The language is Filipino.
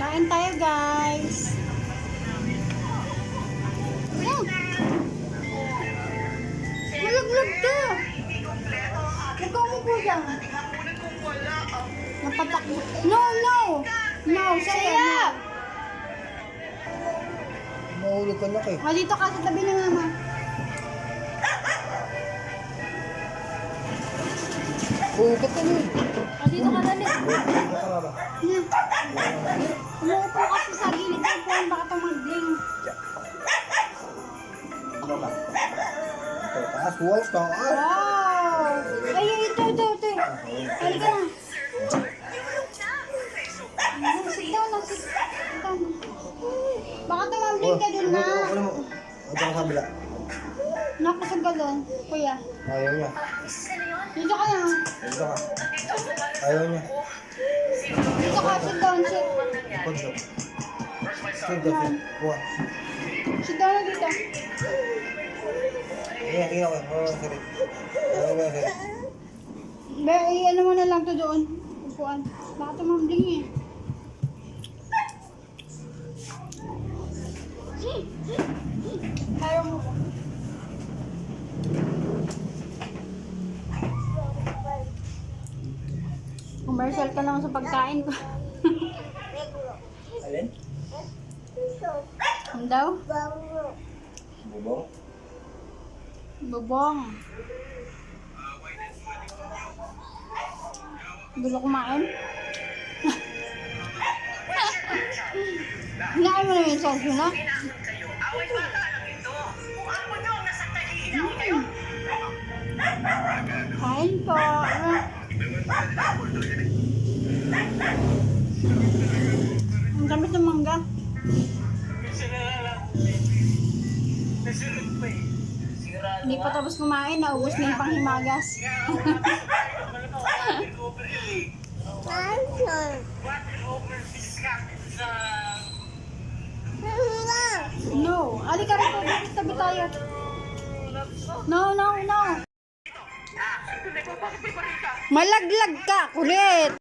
Kain tayo, guys. Malaglag ka. Huwag ka umupo dyan. Napatakbo. No, no. No, saya. Mahulog ka na kayo. O, dito ka sa tabi ng mama. Hugot ka na. O, dito ka dali. Nakaraba. Umuupo kasi sa gilid ng phone. Baka tumagling. Baba. Ito, taas. Wow, taas. Wow! Ay, ito. Halika na. Sit down na. Sit down. Baka tumagling ka dun na. Ano mo? Ito ang kabila. Naku sa galon, kuya. Ayaw niya. Dito ka na. Dito ka. Ayaw niya. Dito ka, sit down, sit. Ikot daw. Sit down. Buwa. Sit down na dito. Tingnan ko. Oo, sorry. Sorry. Be, ano mo na lang to doon. Upuan. Baka tumambling eh. Ayaw mo ko. Commercial ka naman sa pagkain ko. Alin? Ano daw? Bubong? Bubong. Gulo kumain? Hinain mo na yung sauce na? Kain po. Ang gamit ng mangga. Hindi pa tapos kumain, naubos na yung panghimagas. No, alika rito, tabi tayo. No. Malaglag ka, kulit.